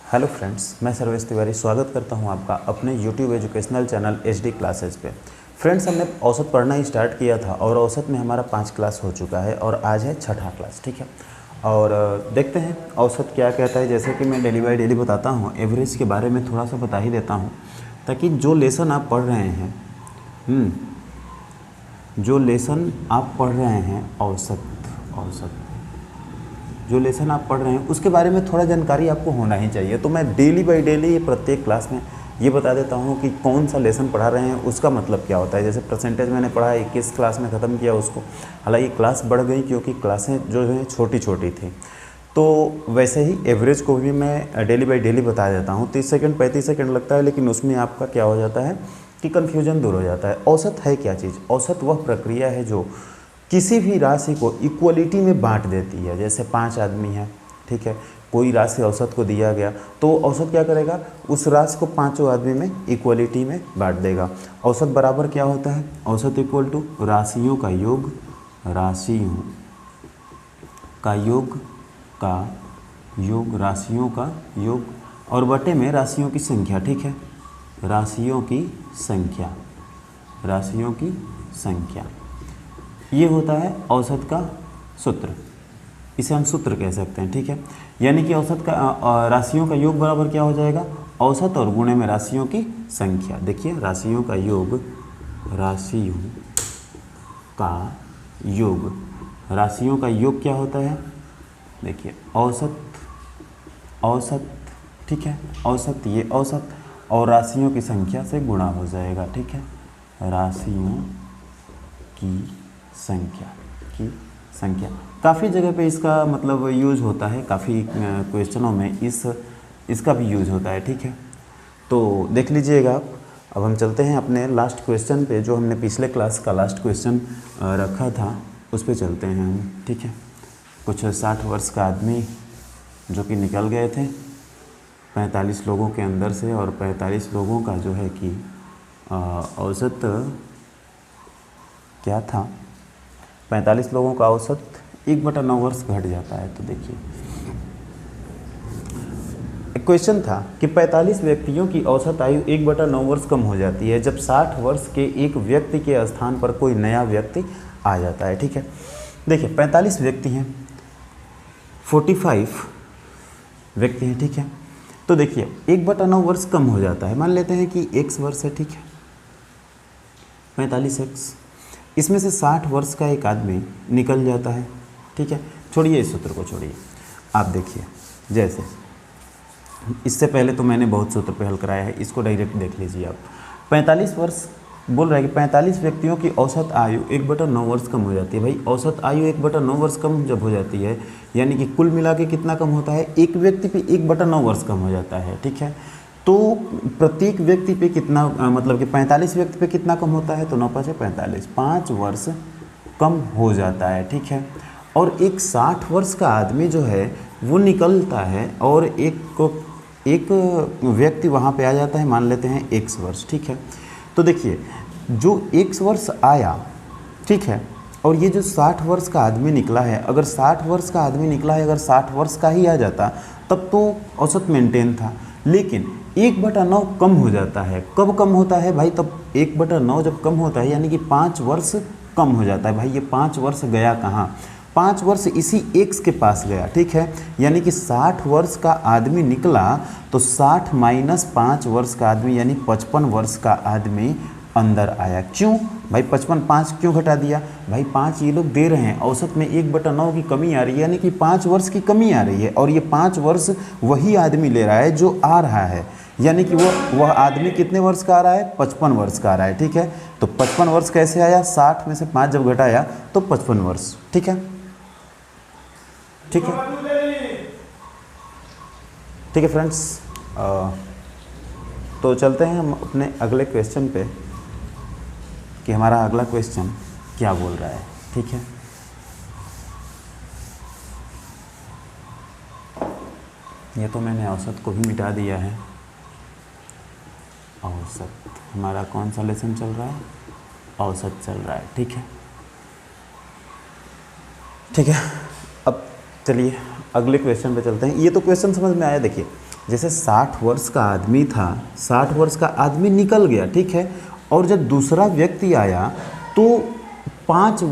Hello friends, मैं सर्वेश तिवारी स्वागत करता हूं आपका अपने YouTube educational channel HD classes पे। फ्रेंड्स, हमने औसत पढ़ना ही स्टार्ट किया था और औसत में हमारा 5 क्लास हो चुका है और आज है छठा क्लास। ठीक है, और देखते हैं औसत क्या कहता है। जैसे कि मैं डेली बाय डेली बताता हूँ, एवरेज के बारे में थोड़ा सा बता ही देता हूँ ताकि जो लेसन आप पढ़ रहे हैं औसत जो लेसन आप पढ़ रहे हैं उसके बारे में थोड़ा जानकारी आपको होना ही चाहिए। तो मैं डेली बाय डेली प्रत्येक क्लास में ये बता देता हूँ कि कौन सा लेसन पढ़ा रहे हैं, उसका मतलब क्या होता है। जैसे परसेंटेज मैंने पढ़ा 21 क्लास में ख़त्म किया उसको, हालांकि क्लास बढ़ गई क्योंकि क्लासें जो हैं छोटी छोटी थी। तो वैसे ही एवरेज को भी मैं डेली बाय डेली बता देता हूँ। 30 सेकंड 35 सेकंड लगता है, लेकिन उसमें आपका क्या हो जाता है कि कन्फ्यूजन दूर हो जाता है। औसत है क्या चीज़? औसत वह प्रक्रिया है जो किसी भी राशि को इक्वलिटी में बांट देती है। जैसे 5 आदमी हैं, ठीक है, कोई राशि औसत को दिया गया तो औसत क्या करेगा, उस राशि को पांचों आदमी में इक्वलिटी में बांट देगा। औसत बराबर क्या होता है? औसत इक्वल टू राशियों का योग राशियों का योग और बटे में राशियों की संख्या। ठीक है, राशियों की संख्या ये होता है औसत का सूत्र। इसे हम सूत्र कह सकते हैं। ठीक है, यानी कि औसत का राशियों का योग बराबर क्या हो जाएगा, औसत और गुणे में राशियों की संख्या। देखिए, राशियों का योग क्या होता है? देखिए, औसत ठीक है, औसत ये औसत और राशियों की संख्या से गुणा हो जाएगा। ठीक है, राशियों की संख्या काफ़ी जगह पे इसका मतलब यूज होता है, काफ़ी क्वेश्चनों में इसका भी यूज होता है। ठीक है, तो देख लीजिएगा आप। अब हम चलते हैं अपने लास्ट क्वेश्चन पे, जो हमने पिछले क्लास का लास्ट क्वेश्चन रखा था उस पे चलते हैं हम। ठीक है, कुछ 60 वर्ष का आदमी जो कि निकल गए थे 45 लोगों के अंदर से, और 45 लोगों का जो है कि औसत क्या था, 45 लोगों का औसत 1/9 वर्ष घट जाता है। तो देखिए, एक क्वेश्चन था कि 45 व्यक्तियों की औसत आयु 1/9 वर्ष कम हो जाती है जब 60 वर्ष के एक व्यक्ति के स्थान पर कोई नया व्यक्ति आ जाता है। ठीक है, देखिए 45 व्यक्ति हैं, 45 व्यक्ति हैं। ठीक है, तो देखिए 1/9 वर्ष कम हो जाता है। मान लेते हैं कि x वर्ष है। ठीक है, 45x, इसमें से 60 वर्ष का एक आदमी निकल जाता है। ठीक है, छोड़िए इस सूत्र को, छोड़िए। आप देखिए, जैसे इससे पहले तो मैंने बहुत सूत्र पे हल कराया है, इसको डायरेक्ट देख लीजिए आप। 45 वर्ष बोल रहा है कि 45 व्यक्तियों की औसत आयु 1/9 वर्ष कम हो जाती है। भाई, औसत आयु 1/9 वर्ष कम जब हो जाती है, यानी कि कुल मिला के कितना कम होता है, एक व्यक्ति पे 1/9 वर्ष कम हो जाता है। ठीक है, तो प्रत्येक व्यक्ति पे कितना मतलब कि 45 व्यक्ति पे कितना कम होता है, तो 9 5 45, 5 वर्ष कम हो जाता है। ठीक है, और एक 60 वर्ष का आदमी जो है वो निकलता है और एक व्यक्ति वहाँ पे आ जाता है, मान लेते हैं x वर्ष। ठीक है, तो देखिए जो x वर्ष आया, ठीक है, और ये जो 60 वर्ष का आदमी निकला है, अगर 60 वर्ष का आदमी निकला है, अगर 60 वर्ष का ही आ जाता तब तो औसत मेंटेन था, लेकिन 1/9 कम हो जाता है। कब कम होता है भाई? तब 1/9 जब कम होता है, यानी कि 5 वर्ष कम हो जाता है। भाई, ये 5 वर्ष गया कहाँ? 5 वर्ष इसी x के पास गया। ठीक है, यानी कि 60 वर्ष का आदमी निकला तो 60 माइनस 5 वर्ष का आदमी, यानी 55 वर्ष का आदमी अंदर आया। क्यों भाई? 55 5 क्यों घटा दिया? भाई 5 ये लोग दे रहे हैं, औसत में 1/9 की कमी आ रही है, यानी कि 5 वर्ष की कमी आ रही है, और ये 5 वर्ष वही आदमी ले रहा है जो आ रहा है, यानी कि वह आदमी कितने वर्ष का आ रहा है? 55 वर्ष का आ रहा है। ठीक है, तो 55 वर्ष कैसे आया? 60 में से 5 जब घटाया तो 55 वर्ष। ठीक है, ठीक है, ठीक है फ्रेंड्स, तो चलते हैं हम अपने अगले क्वेश्चन पे कि हमारा अगला क्वेश्चन क्या बोल रहा है। ठीक है, ये तो मैंने औसत को भी मिटा दिया है। औसत हमारा कौन सा लेसन चल रहा है? औसत चल रहा है। ठीक है, ठीक है, अब चलिए अगले क्वेश्चन पे चलते हैं। ये तो क्वेश्चन समझ में आया। देखिए जैसे 60 वर्ष का आदमी था, 60 वर्ष का आदमी निकल गया, ठीक है, और जब दूसरा व्यक्ति आया तो 5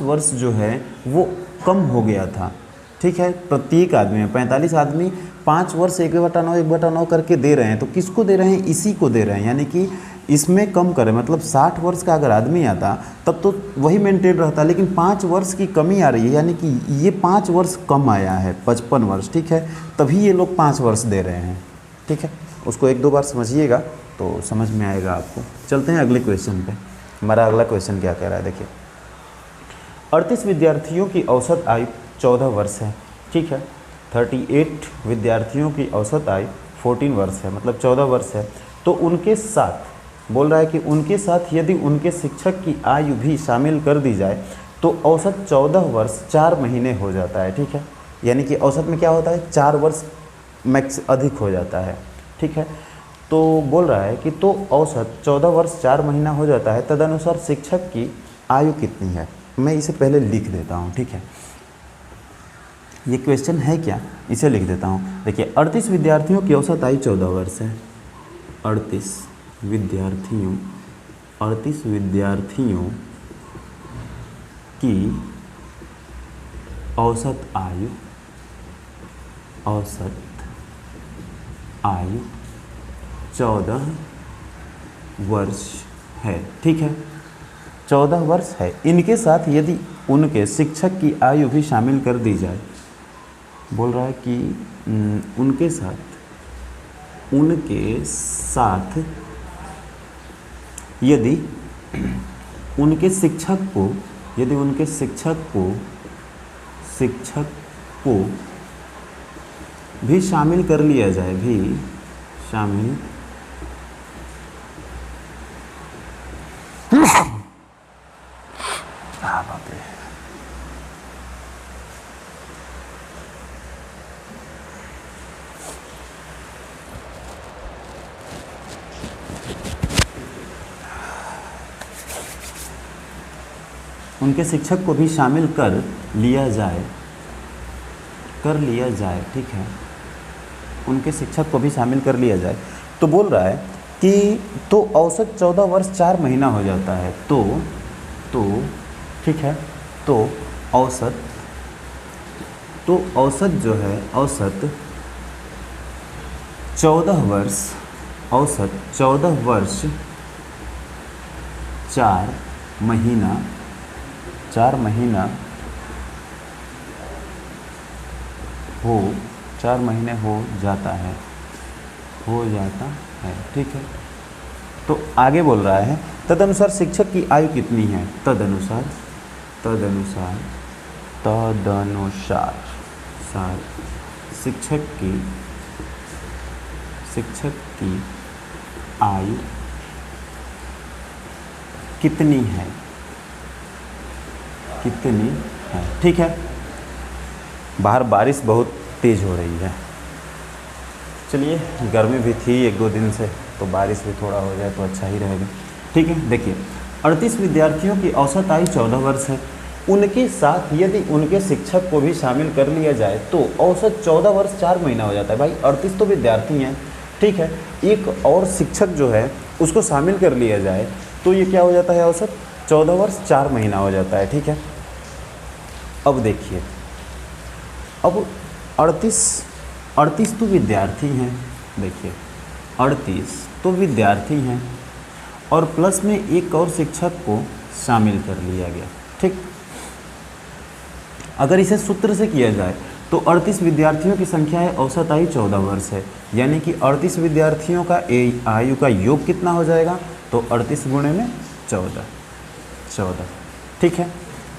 वर्ष जो है वो कम हो गया था, ठीक है। प्रत्येक आदमी में 45 आदमी 5 वर्ष 1/9 करके दे रहे हैं, तो किसको दे रहे हैं? इसी को दे रहे हैं, यानी कि इसमें कम करें, मतलब 60 वर्ष का अगर आदमी आता तब तो वही मेंटेन रहता, लेकिन 5 वर्ष की कमी आ रही है, यानी कि ये 5 वर्ष कम आया है, 55 वर्ष, ठीक है, तभी ये लोग 5 वर्ष दे रहे हैं, ठीक है। उसको 1-2 बार समझिएगा तो समझ में आएगा आपको। चलते हैं अगले क्वेश्चन पे। हमारा अगला क्वेश्चन क्या कह रहा है, देखिए 38 विद्यार्थियों की औसत आयु 14 वर्ष है, ठीक है। 38 विद्यार्थियों की औसत आयु 14 वर्ष है, मतलब 14 वर्ष है। तो उनके साथ बोल रहा है कि उनके साथ यदि उनके शिक्षक की आयु भी शामिल कर दी जाए तो औसत 14 वर्ष 4 महीने हो जाता है, ठीक है। यानी कि औसत में क्या होता है, 4 वर्ष मैक्स अधिक हो जाता है, ठीक है। तो बोल रहा है कि तो औसत 14 वर्ष 4 महीना हो जाता है, तदनुसार शिक्षक की आयु कितनी है। मैं इसे पहले लिख देता हूँ, ठीक है। ये क्वेश्चन है क्या, इसे लिख देता हूँ। देखिए 38 विद्यार्थियों की औसत आयु 14 वर्ष है। 38 विद्यार्थियों की औसत आयु 14 वर्ष है, ठीक है, 14 वर्ष है। इनके साथ यदि उनके शिक्षक की आयु भी शामिल कर दी जाए, बोल रहा है कि उनके साथ यदि उनके शिक्षक को भी शामिल कर लिया जाए, उनके शिक्षक को भी शामिल कर लिया जाए, ठीक है, उनके शिक्षक को भी शामिल कर लिया जाए, तो बोल रहा है कि तो औसत 14 वर्ष 4 महीना हो जाता है। तो ठीक है, तो औसत जो है, औसत 14 वर्ष 4 महीने हो जाता है, ठीक है। तो आगे बोल रहा है तदनुसार शिक्षक की आयु कितनी है। तदनुसार शिक्षक की आयु कितनी है, ठीक है। बाहर बारिश बहुत तेज़ हो रही है, चलिए गर्मी भी थी 1-2 दिन से, तो बारिश भी थोड़ा हो जाए तो अच्छा ही रहेगा, ठीक है। देखिए 38 विद्यार्थियों की औसत आयु 14 वर्ष है। उनके साथ यदि उनके शिक्षक को भी शामिल कर लिया जाए तो औसत 14 वर्ष 4 महीना हो जाता है। भाई 38 तो विद्यार्थी हैं, ठीक है, एक और शिक्षक जो है उसको शामिल कर लिया जाए तो ये क्या हो जाता है, औसत 14 वर्ष 4 महीना हो जाता है, ठीक है। अब देखिए, अब 38 तो विद्यार्थी हैं, देखिए 38 तो विद्यार्थी हैं और प्लस में एक और शिक्षक को शामिल कर लिया गया, ठीक। अगर इसे सूत्र से किया जाए तो 38 विद्यार्थियों की संख्या है, औसत आयु 14 वर्ष है, यानी कि 38 विद्यार्थियों का आयु का योग कितना हो जाएगा, तो 38 गुणे में 14, ठीक है।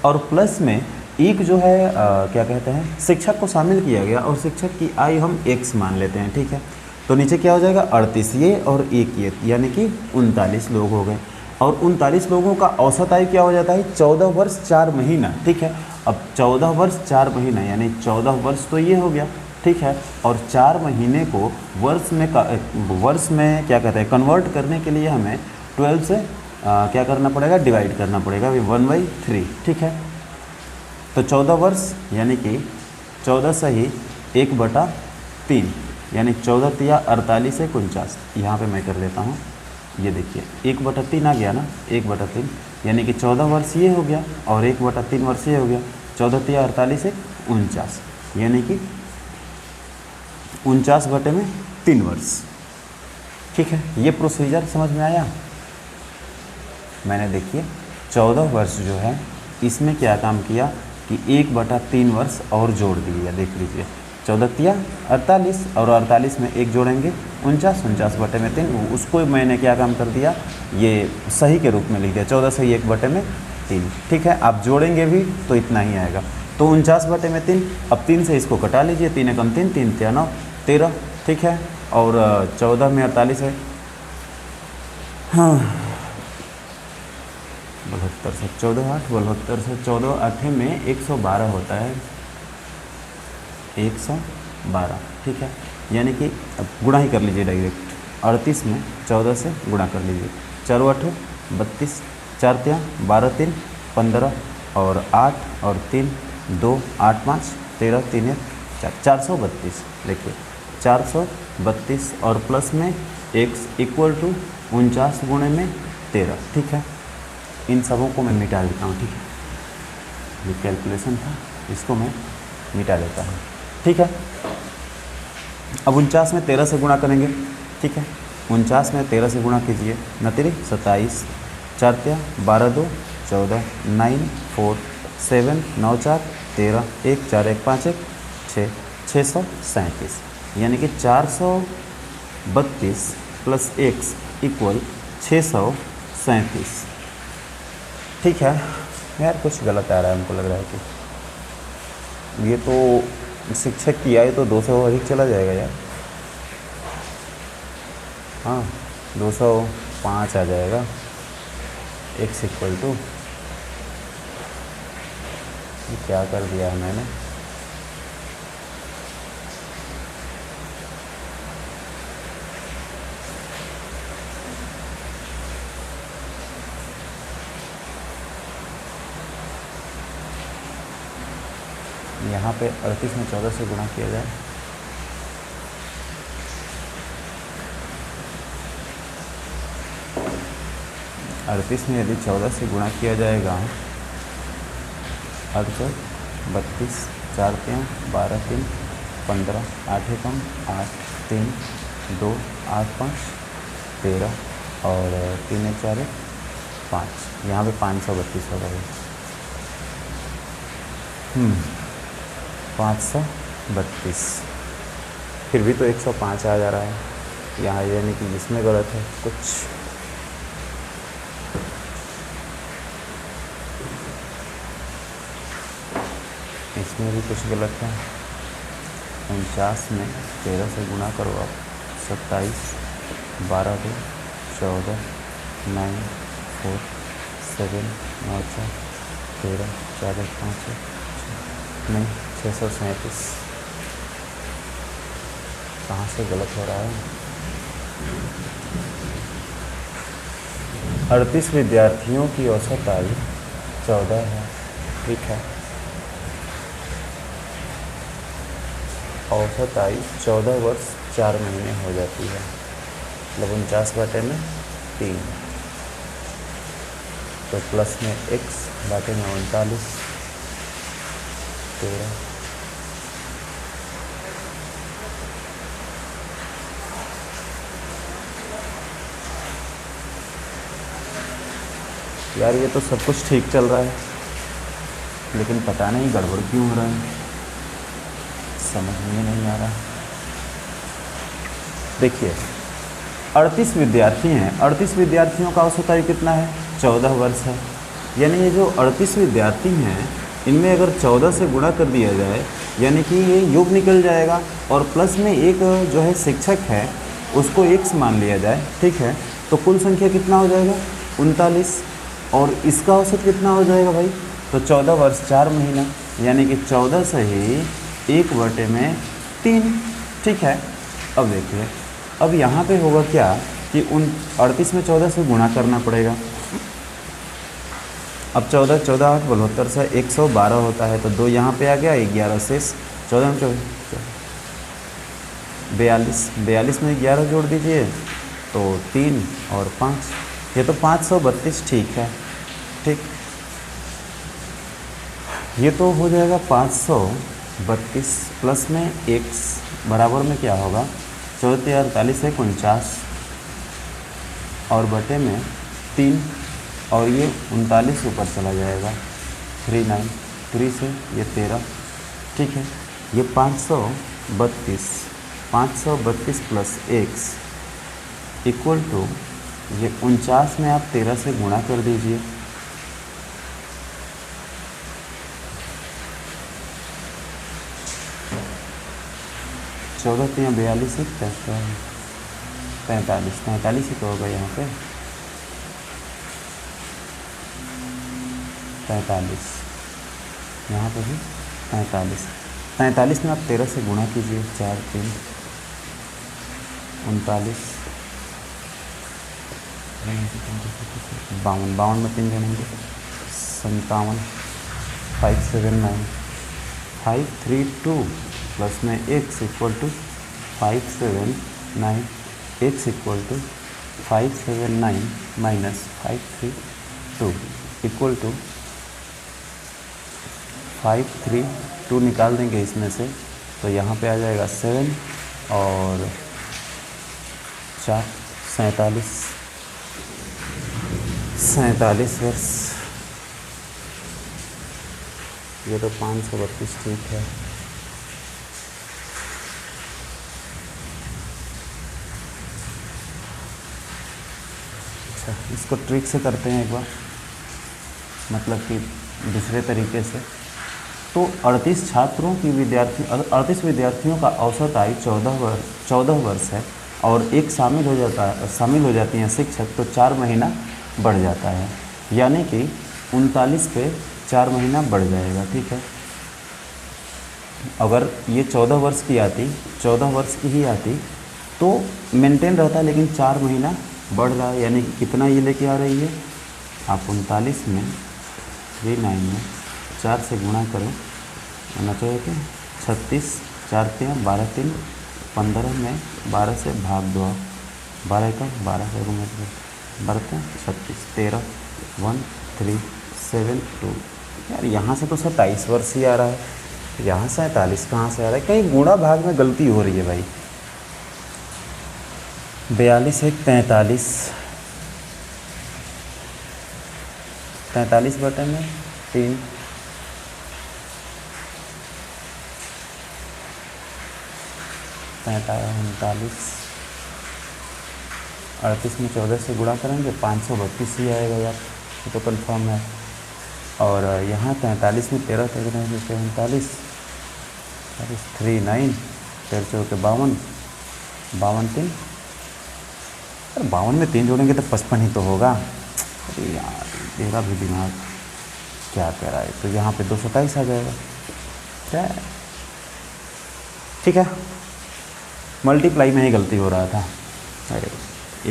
और प्लस में एक जो है क्या कहते हैं, शिक्षक को शामिल किया गया और शिक्षक की आयु हम x मान लेते हैं, ठीक है। तो नीचे क्या हो जाएगा, 38 ये और 1 ये, यानी कि 39 लोग हो गए। और 39 लोगों का औसत आयु क्या हो जाता है, 14 वर्ष 4 महीना, ठीक है। अब 14 वर्ष 4 महीना यानी 14 वर्ष तो ये हो गया, ठीक है। और 4 महीने को वर्ष में क्या कहते हैं, कन्वर्ट करने के लिए हमें 12 से क्या करना पड़ेगा, डिवाइड करना पड़ेगा, 1/3, ठीक है। तो 14 वर्ष यानी कि 14 सही 1/3, यानी 14 तिया 48 एक 49। यहाँ पे मैं कर देता हूँ, ये देखिए 1/3 आ गया ना, 1/3 यानी कि 14 वर्ष ये हो गया और 1/3 वर्ष ये हो गया। 14 तिया 48 एक 49 यानी कि 49/3 वर्ष। ठीक है, ये प्रोसीजर समझ में आया। मैंने देखिए 14 वर्ष जो है इसमें क्या काम किया कि 1/3 वर्ष और जोड़ दिया। देख लीजिए 14 तिया 48 और 48 में एक जोड़ेंगे 49, 49/3। उसको मैंने क्या काम कर दिया, ये सही के रूप में लिख दिया, 14 से 1/3। ठीक है, आप जोड़ेंगे भी तो इतना ही आएगा, तो 49/3। अब 3 से इसको कटा लीजिए, 3 एकम 3, 3 तिया 9, 13। ठीक है, और 14 में 48 है, हाँ 72 से 14 8, 72 से 14 8 में 112 होता है, 112। ठीक है, यानी कि अब गुणा ही कर लीजिए डायरेक्ट, 38 में 14 से गुणा कर लीजिए, 4 8 32, 4 तिया 12 3 15 और 8 और 3 2 8 5 13 3 1 4, 432। देखिए 432 और प्लस में x इक्वल टू 49 गुणे में 13। ठीक है, इन सबों को मैं मिटा देता हूँ। ठीक है, ये कैलकुलेशन था, इसको मैं मिटा देता हूँ। ठीक है, अब 49 में 13 से गुणा करेंगे। ठीक है, 49 में 13 से गुणा कीजिए, 9 27, 4 तिया 12 2 14, 9 4 7 9 4 13, 1 4 1 5 1 6, 637 यानी कि 432 प्लस x इक्वल 637। ठीक है यार, कुछ गलत आ रहा है, हमको लग रहा है कि ये तो शिक्षक की आए तो 200 अधिक चला जाएगा यार। हाँ 205 आ जाएगा, x इक्वल टू, क्या कर दिया है मैंने, यहाँ पे 38 में 14 से गुणा किया जाए, अड़तीस में यदि 14 से गुणा किया जाएगा, 38 32 4 3 12 3 15 8 एकम 8 3 2 8 5 13 और 3 1 4 5, यहाँ पे 532 हो गया। 532, फिर भी तो 105 आ जा रहा है यहाँ, यानी कि इसमें गलत है कुछ। इसमें भी कुछ गलत है। 49 में 13 से गुणा करो आप, 27 12 2 14 9 4 7 9 4 13 4 1 5 नहीं 637। कहाँ से गलत हो रहा है। 38 विद्यार्थियों की औसत आयु 14 है। ठीक है, औसत आयु 14 वर्ष 4 महीने हो जाती है, मतलब 49/3, तो प्लस में x बाटे में 39 13। यार ये तो सब कुछ ठीक चल रहा है, लेकिन पता नहीं गड़बड़ क्यों हो रहा है, समझ में नहीं आ रहा। देखिए 38 विद्यार्थी हैं, 38 विद्यार्थियों का औसत आयु कितना है, 14 वर्ष है। यानी ये जो 38 विद्यार्थी हैं, इनमें अगर 14 से गुणा कर दिया जाए, यानी कि ये योग निकल जाएगा, और प्लस में एक जो है शिक्षक है उसको x मान लिया जाए। ठीक है, तो कुल संख्या कितना हो जाएगा, 39, और इसका औसत कितना हो जाएगा भाई, तो 14 वर्ष 4 महीना, यानी कि 14 से ही 1/3। ठीक है, अब देखिए, अब यहाँ पे होगा क्या कि 38 में 14 से गुणा करना पड़ेगा। अब 14 14 8 72 से 112 होता है, तो 2 यहाँ पे आ गया, 11 शेष, 14 में 14 42, 42 में 11 जोड़ दीजिए तो 3 और 5, ये तो 532 ठीक है। ठीक, ये तो हो जाएगा 532 प्लस में x बराबर में क्या होगा, 14 48 है 49 और बटे में 3 और ये 39 ऊपर चला जाएगा, 39 3 से ये 13। ठीक है, ये 532 प्लस x इक्वल टू ये 49 में आप 13 से गुणा कर दीजिए, चौदह 42 43 ही तो होगा यहाँ पे, 43 यहाँ पे भी 43 में आप 13 से गुणा कीजिए, 4 3 39 52 में 3 जनेंगे 57 579 532 प्लस में x equal to 579 x equal to 579 minus 532 equal to 532 निकाल देंगे इसमें से तो यहाँ पे आ जाएगा 7 और 4 47 वर्ष। ये तो 532 ठीक है। अच्छा, इसको ट्रिक से करते हैं एक बार, मतलब कि दूसरे तरीके से। तो 38 विद्यार्थियों का औसत आयु 14 वर्ष है और एक शामिल हो जाती हैं शिक्षक, तो 4 महीना बढ़ जाता है, यानी कि 39 पे 4 महीना बढ़ जाएगा। ठीक है, अगर ये 14 वर्ष की ही आती तो मेंटेन रहता, लेकिन 4 महीना बढ़ रहा है, यानी कि कितना ये लेके आ रही है, आप 39 में 39 में 4 से गुणा करो, ना चाहिए कि 36 4 3 12 3 15 में 12 से भाग दो, 12 का 12 से गुणा 12 36 13 1 3 7 2। यार यहाँ से तो 27 वर्ष ही आ रहा है, यहाँ 47 कहाँ से आ रहा है, कहीं गुणा भाग में गलती हो रही है भाई। 42 1 43 बटे में 3 39 38 में 14 से गुणा करेंगे 532 ही आएगा यार, ये तो कंफर्म है। और यहाँ 43 में 13 39 39 3 9 13 के 52 3 अरे 52 में 3 जोड़ेंगे तो 55 ही तो होगा। अरे यार मेरा भी दिमाग क्या कह रहा है, तो यहाँ पे 227 आ जाएगा। क्या है, ठीक है, मल्टीप्लाई में ही गलती हो रहा था। अरे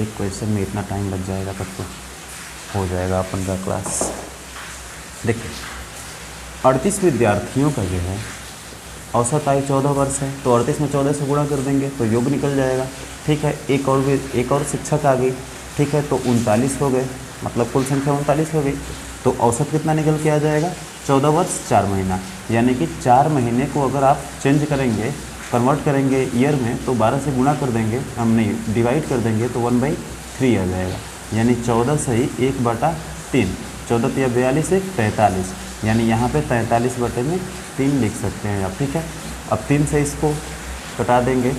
एक क्वेश्चन में इतना टाइम लग जाएगा तब तो हो जाएगा अपन का क्लास। देखिए 38 विद्यार्थियों का जो है औसत आयु 14 वर्ष है, तो 38 में 14 से गुणा कर देंगे तो योग निकल जाएगा। ठीक है, एक और शिक्षक आ गई। ठीक है, तो 39 हो गए, मतलब कुल संख्या 39 हो गई, तो औसत कितना निकल के आ जाएगा, 14 वर्ष 4 महीना, यानी कि 4 महीने को अगर आप चेंज करेंगे, कन्वर्ट करेंगे ईयर में, तो 12 से गुणा कर देंगे, हम नहीं डिवाइड कर देंगे तो 1/3 आ जाएगा, यानी 14 से ही 1/3, 14 या 42 1 43, यानी यहाँ पे 43 बटे में 3 लिख सकते हैं आप। ठीक है, अब 3 से इसको कटा देंगे,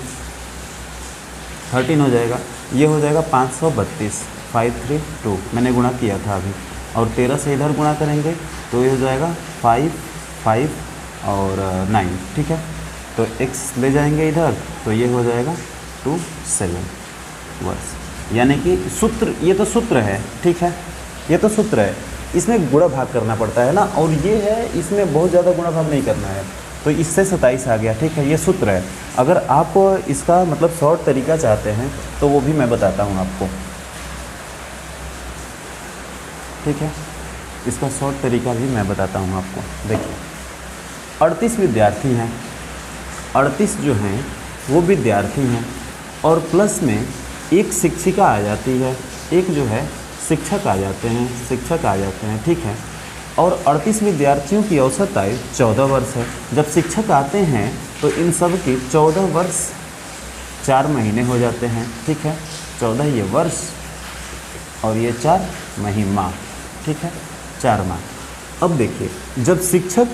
13 हो जाएगा, ये हो जाएगा 532 532, मैंने गुणा किया था अभी, और 13 से इधर गुणा करेंगे तो ये हो जाएगा 5 5 और 9। ठीक है, तो x ले जाएंगे इधर तो ये हो जाएगा 27 वर्ष, यानी कि सूत्र, ये तो सूत्र है। ठीक है, ये तो सूत्र है, इसमें गुणा भाग करना पड़ता है ना, और ये है इसमें बहुत ज़्यादा गुणा भाग नहीं करना है, तो इससे 27 आ गया। ठीक है, ये सूत्र है। अगर आप इसका मतलब शॉर्ट तरीका चाहते हैं तो वो भी मैं बताता हूँ आपको। ठीक है, इसका शॉर्ट तरीका भी मैं बताता हूँ आपको। देखिए 38 विद्यार्थी हैं, 38 जो हैं वो विद्यार्थी हैं, और प्लस में एक शिक्षिका आ जाती है, एक जो है शिक्षक आ जाते हैं, ठीक है। और 38 विद्यार्थियों की औसत आयु 14 वर्ष है। जब शिक्षक आते हैं तो इन सब की 14 वर्ष 4 महीने हो जाते हैं, ठीक है। 14 ये वर्ष और ये 4 महीना, ठीक है, 4 माह। अब देखिए जब शिक्षक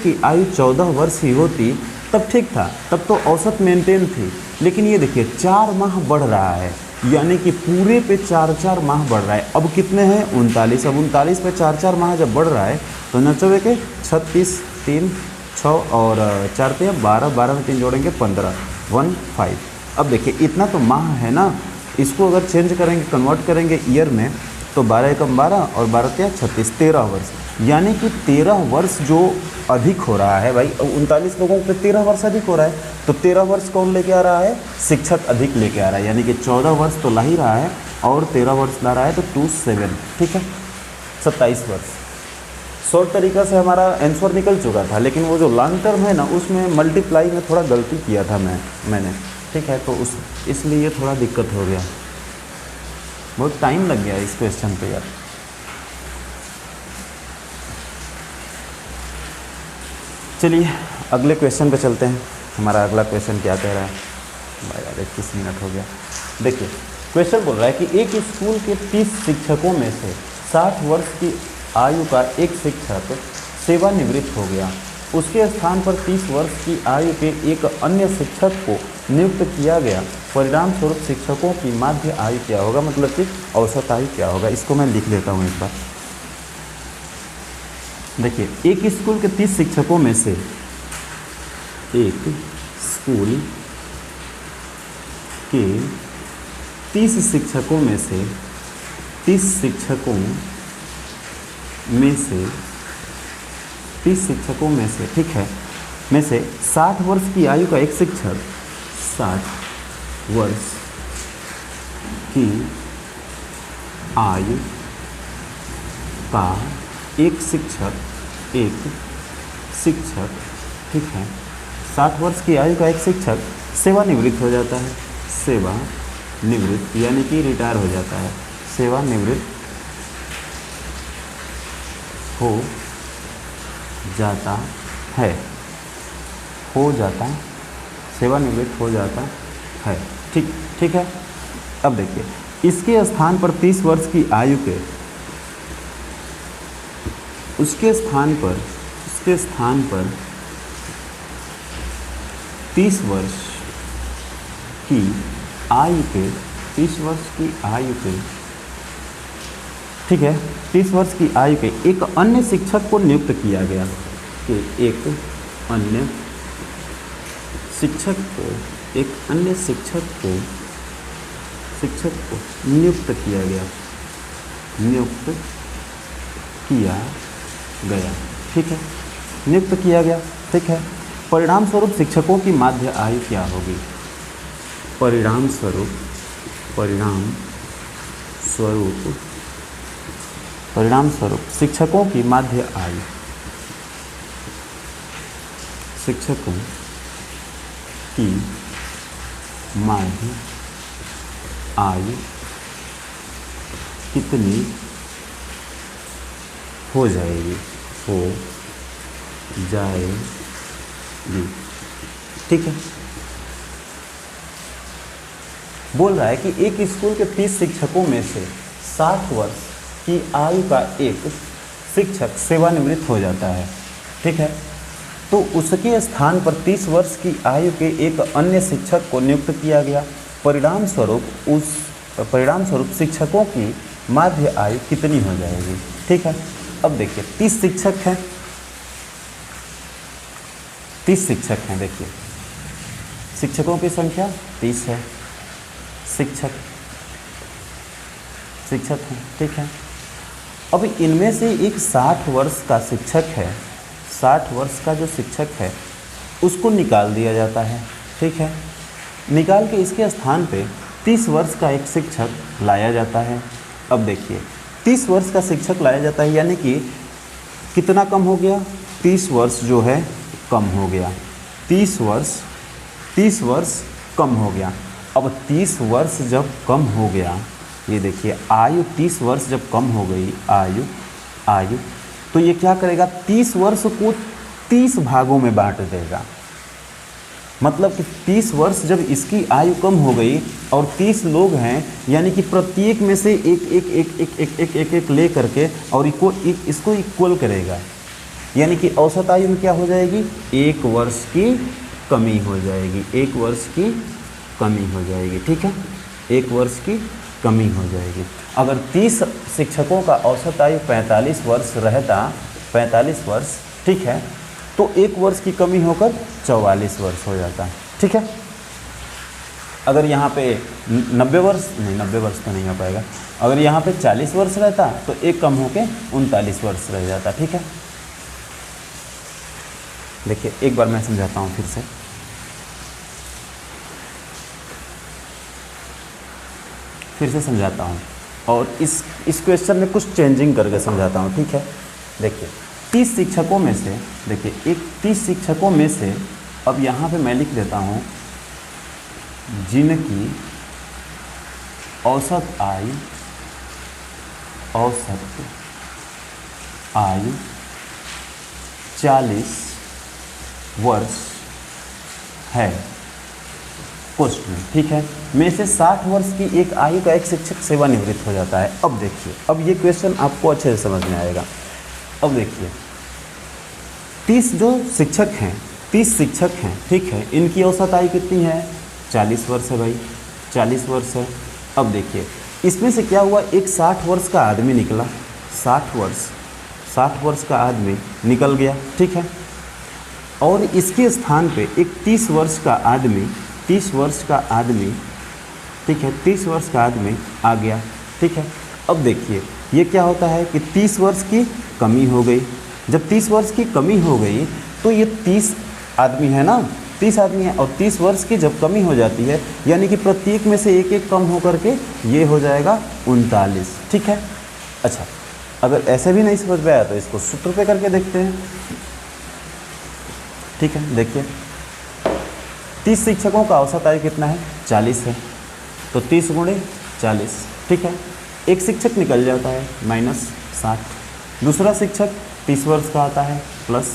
की आयु 14 वर्ष ही होती तब ठीक था, तब तो औसत मेंटेन थी। लेकिन ये देखिए 4 माह बढ़ रहा है, यानी कि पूरे पे 4-4 माह बढ़ रहा है। अब कितने हैं 39। अब 39 पे 4-4 माह जब बढ़ रहा है तो नचोवे के 36, 3, 6 और 4 पे 12, 12 में 3 जोड़ेंगे 15, 15। अब देखिए इतना तो माह है ना, इसको अगर चेंज करेंगे, कन्वर्ट करेंगे ईयर में, तो 12 एकम 12 और 12 क्या 36, 13 वर्ष। यानी कि 13 वर्ष जो अधिक हो रहा है भाई, 39 लोगों पे 13 वर्ष अधिक हो रहा है, तो 13 वर्ष कौन लेके आ रहा है, शिक्षक अधिक लेके आ रहा है। यानी कि 14 वर्ष तो ला ही रहा है और 13 वर्ष ला रहा है, तो 27, ठीक है, 27 वर्ष। शॉर्ट तरीका से हमारा आंसर निकल चुका था, लेकिन वो जो लॉन्ग टर्म है ना, उसमें मल्टीप्लाई में थोड़ा गलती किया था मैंने, ठीक है, तो इसलिए थोड़ा दिक्कत हो गया, बहुत टाइम लग गया इस क्वेश्चन पे यार। चलिए अगले क्वेश्चन पे चलते हैं। हमारा अगला क्वेश्चन क्या कह रहा है भाई यार, 21 मिनट हो गया। देखिए क्वेश्चन बोल रहा है कि एक स्कूल के 30 शिक्षकों में से 60 वर्ष की आयु का एक शिक्षक सेवानिवृत्त हो गया। उसके स्थान पर 30 वर्ष की आयु के एक अन्य शिक्षक को नियुक्त किया गया। परिणाम स्वरूप शिक्षकों की माध्य आयु क्या होगा, मतलब कि औसत आयु क्या होगा। इसको मैं लिख लेता हूँ एक बार। देखिए एक स्कूल के 30 शिक्षकों में से, एक स्कूल के 30 शिक्षकों में से 30 शिक्षकों में से ठीक है, में से 60 वर्ष की आयु का एक शिक्षक, 60 वर्ष की आयु का एक शिक्षक ठीक है, 60 वर्ष की आयु का एक शिक्षक सेवानिवृत्त हो जाता है। सेवानिवृत्त यानी कि रिटायर हो जाता है, सेवानिवृत्त हो जाता है, सेवानिवृत्त हो जाता है, ठीक है। अब देखिए इसके स्थान पर 30 वर्ष की आयु के, उसके स्थान पर 30 वर्ष की आयु के, 30 वर्ष की आयु के, ठीक है, 30 वर्ष की आयु के एक अन्य शिक्षक को नियुक्त किया गया। कि एक अन्य शिक्षक को नियुक्त किया गया, ठीक है, नियुक्त किया गया, ठीक है। परिणाम स्वरूप शिक्षकों की माध्य आयु क्या होगी। परिणाम स्वरूप शिक्षकों की माध्य आयु, शिक्षकों की माध्य आयु कितनी हो जाएगी, ठीक है। बोल रहा है कि एक स्कूल के 30 शिक्षकों में से 60 वर्ष की आयु का एक शिक्षक सेवानिवृत्त हो जाता है, ठीक है। तो उसके स्थान पर 30 वर्ष की आयु के एक अन्य शिक्षक को नियुक्त किया गया। परिणाम स्वरूप शिक्षकों की माध्य आयु कितनी हो जाएगी, ठीक है। अब देखिए 30 शिक्षक हैं, 30 शिक्षक हैं, देखिए शिक्षकों की संख्या 30 है, शिक्षक हैं, ठीक है। अब इनमें से एक 60 वर्ष का शिक्षक है, 60 वर्ष का जो शिक्षक है उसको निकाल दिया जाता है, ठीक है। निकाल के इसके स्थान पे 30 वर्ष का एक शिक्षक लाया जाता है। अब देखिए 30 वर्ष का शिक्षक लाया जाता है, यानी कि कितना कम हो गया, 30 वर्ष जो है कम हो गया, 30 वर्ष 30 वर्ष कम हो गया। अब 30 वर्ष जब कम हो गया, ये देखिए आयु 30 वर्ष जब कम हो गई, आयु तो ये क्या करेगा, 30 वर्ष को 30 भागों में बांट देगा। मतलब कि 30 वर्ष जब इसकी आयु कम हो गई और 30 लोग हैं, यानी कि प्रत्येक में से एक एक एक एक एक एक एक एक ले करके और इसको इक्वल करेगा, यानी कि औसत आयु में क्या हो जाएगी, 1 वर्ष की कमी हो जाएगी, 1 वर्ष की कमी हो जाएगी। ठीक है, 1 वर्ष की कमी हो जाएगी। अगर 30 शिक्षकों का औसत आयु 45 वर्ष रहता, 45 वर्ष, ठीक है, तो 1 वर्ष की कमी होकर 44 वर्ष हो जाता है। ठीक है, अगर यहाँ पे 90 वर्ष नहीं, 90 वर्ष तो नहीं हो पाएगा, अगर यहाँ पे 40 वर्ष रहता तो 1 कम होके 39 वर्ष रह जाता। ठीक है, देखिए एक बार मैं समझाता हूँ फिर से समझाता हूँ और इस क्वेश्चन में कुछ चेंजिंग करके समझाता हूँ। ठीक है, देखिए 30 शिक्षकों में से, देखिए 30 शिक्षकों में से, अब यहाँ पे मैं लिख देता हूँ जिनकी औसत आयु 40 वर्ष है पोस्ट में। ठीक है, में से 60 वर्ष की एक आयु का एक शिक्षक सेवानिवृत्त हो जाता है। अब देखिए, अब ये क्वेश्चन आपको अच्छे से समझ में आएगा। अब देखिए 30 जो शिक्षक हैं, 30 शिक्षक हैं, ठीक है, इनकी औसत आयु कितनी है, 40 वर्ष है भाई, 40 वर्ष है। अब देखिए इसमें से क्या हुआ, एक 60 वर्ष का आदमी निकला, 60 वर्ष का आदमी निकल गया। ठीक है, और इसके स्थान पे एक 30 वर्ष का आदमी, 30 वर्ष का आदमी, ठीक है, 30 वर्ष का आदमी आ गया। ठीक है, अब देखिए ये क्या होता है कि 30 वर्ष की कमी हो गई। जब 30 वर्ष की कमी हो गई तो ये 30 आदमी है ना, 30 आदमी है, और 30 वर्ष की जब कमी हो जाती है, यानी कि प्रत्येक में से एक एक कम होकर के ये हो जाएगा 39। ठीक है, अच्छा अगर ऐसे भी नहीं समझ में आया तो इसको सूत्र पे करके देखते हैं। ठीक है, देखिए 30 शिक्षकों का औसत आयु कितना है, 40 है, तो 30 गुणे 40। ठीक है, एक शिक्षक निकल जाता है -60, दूसरा शिक्षक 30 वर्ष का आता है प्लस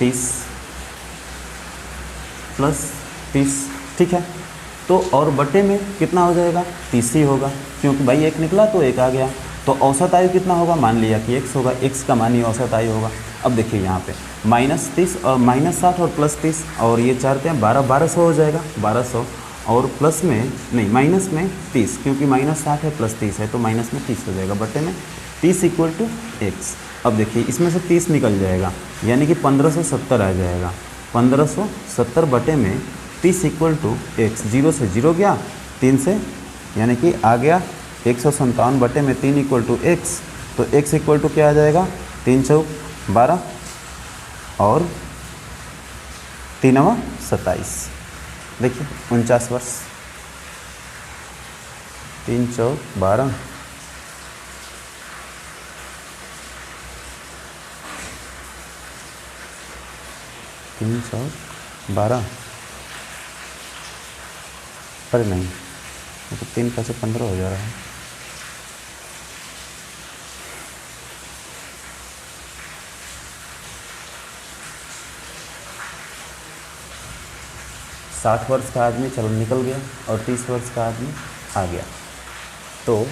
30। ठीक है, तो और बटे में कितना हो जाएगा, 30 ही होगा, क्योंकि भाई एक निकला तो एक आ गया। तो औसत आयु कितना होगा, मान लिया कि x होगा, x का मान ही औसत आयु होगा। अब देखिए यहाँ पे -30 और -60 और +30 और ये 4 हैं 1200 हो जाएगा, 1200 और प्लस में नहीं, माइनस में 30, क्योंकि -60 है +30 है तो माइनस में 30 हो जाएगा, बटे में 30 = x। अब देखिए इसमें से 30 निकल जाएगा, यानी कि 1570 आ जाएगा, 1570 बटे में 30 = x। 0 से 0 गया, 3 से, यानी कि आ गया 157 बटे में 3 = x। तो x = क्या आ जाएगा, 3 चौक 12 और 3 नवा 27। देखिए 49 वर्ष, 3 चौक 12, 3 चौक 12, अरे नहीं, तो 3 का से 15 हो जा रहा है। साठ वर्ष का आदमी चलो निकल गया और 30 वर्ष का आदमी आ गया, तो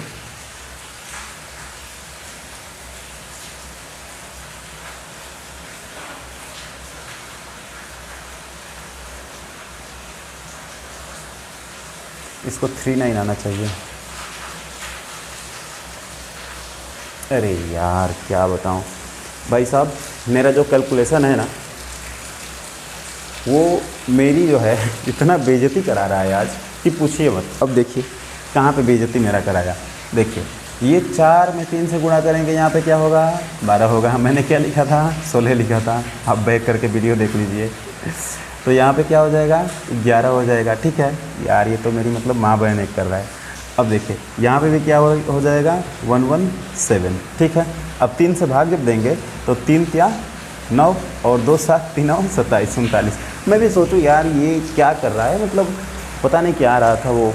इसको 39 आना चाहिए। अरे यार क्या बताऊं भाई साहब, मेरा जो कैलकुलेशन है ना वो मेरी जो है इतना बेइज्जती करा रहा है आज कि पूछिए मत। अब देखिए कहाँ पे बेइज्जती मेरा कराया, देखिए ये 4 में 3 से गुणा करेंगे, यहाँ पे क्या होगा, 12 होगा। मैंने क्या लिखा था, 16 लिखा था, आप बैक करके वीडियो देख लीजिए। तो यहाँ पे क्या हो जाएगा, 11 हो जाएगा। ठीक है यार, ये तो मेरी मतलब माँ बहन एक कर रहा है। अब देखिए यहाँ पे भी क्या हो जाएगा, 117। ठीक है, अब 3 से भाग जब देंगे तो 3 क्या 9 और 2 7 3 9 27 39। मैं भी सोचूं यार ये क्या कर रहा है, मतलब पता नहीं क्या आ रहा था वो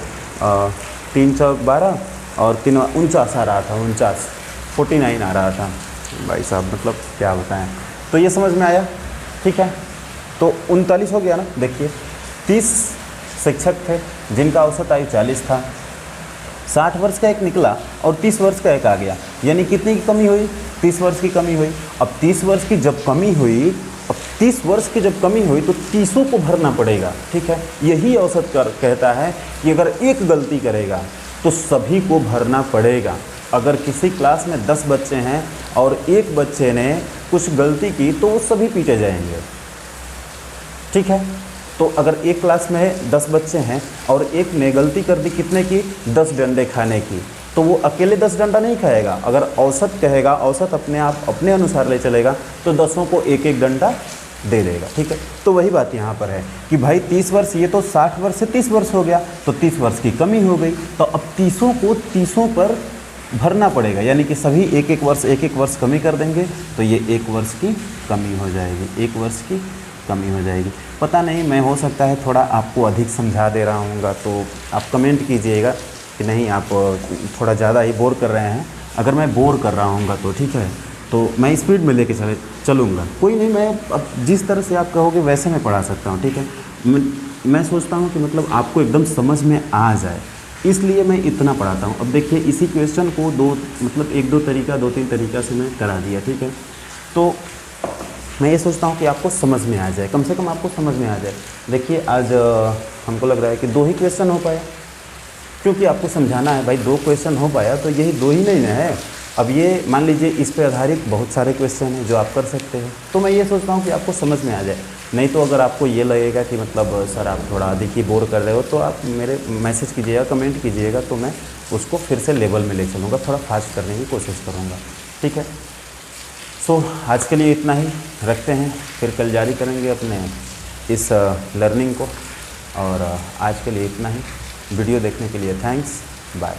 3 चौक 12 और 3 49 आ रहा था, 49 आ रहा था भाई साहब, मतलब क्या बताएं। तो ये समझ में आया, ठीक है। तो 39 हो गया ना, देखिए 30 शिक्षक थे जिनका औसत आयु 40 था, 60 वर्ष का एक निकला और 30 वर्ष का एक आ गया, यानी कितनी की कमी हुई, 30 वर्ष की कमी हुई। अब 30 वर्ष की जब कमी हुई, अब 30 वर्ष की जब कमी हुई तो 30 को भरना पड़ेगा, ठीक है। यही औसत कहता है कि अगर एक गलती करेगा तो सभी को भरना पड़ेगा। अगर किसी क्लास में 10 बच्चे हैं और एक बच्चे ने कुछ गलती की तो वो सभी पीटे जाएंगे, ठीक है। तो अगर एक क्लास में 10 बच्चे हैं और एक ने गलती कर दी कितने की, 10 डंडे खाने की, तो वो अकेले 10 डंडा नहीं खाएगा। अगर औसत कहेगा, औसत अपने आप अपने अनुसार ले चलेगा तो 10 को एक एक डंडा दे देगा, ठीक है। तो वही बात यहाँ पर है कि भाई 30 वर्ष, ये तो 60 वर्ष से 30 वर्ष हो गया, तो 30 वर्ष की कमी हो गई, तो अब 30 को 30 पर भरना पड़ेगा, यानी कि सभी एक एक वर्ष कमी कर देंगे तो ये 1 वर्ष की कमी हो जाएगी, 1 वर्ष की कमी हो जाएगी। पता नहीं, मैं हो सकता है थोड़ा आपको अधिक समझा दे रहा हूँगा, तो आप कमेंट कीजिएगा कि नहीं आप थोड़ा ज़्यादा ही बोर कर रहे हैं। अगर मैं बोर कर रहा हूँगा तो ठीक है, तो मैं स्पीड में लेके चलूँगा, कोई नहीं, मैं अब जिस तरह से आप कहोगे वैसे मैं पढ़ा सकता हूँ, ठीक है। मैं सोचता हूँ कि मतलब आपको एकदम समझ में आ जाए, इसलिए मैं इतना पढ़ाता हूँ। अब देखिए इसी क्वेश्चन को दो तीन तरीका से मैं करा दिया, ठीक है। तो मैं ये सोचता हूँ कि आपको समझ में आ जाए, कम से कम आपको समझ में आ जाए। देखिए आज हमको लग रहा है कि 2 ही क्वेश्चन हो पाया, क्योंकि आपको समझाना है भाई, 2 क्वेश्चन हो पाया तो यही 2 ही नहीं है। अब ये मान लीजिए इस पे आधारित बहुत सारे क्वेश्चन हैं जो आप कर सकते हैं, तो मैं ये सोचता हूँ कि आपको समझ में आ जाए। नहीं तो अगर आपको ये लगेगा कि मतलब सर आप थोड़ा अधिक ही बोर कर रहे हो, तो आप मेरे मैसेज कीजिएगा, कमेंट कीजिएगा, तो मैं उसको फिर से लेवल में ले चलूँगा, थोड़ा फास्ट करने की कोशिश करूँगा, ठीक है। सो आज के लिए इतना ही रखते हैं, फिर कल जारी करेंगे अपने इस लर्निंग को, और आज के लिए इतना ही। वीडियो देखने के लिए थैंक्स, बाय।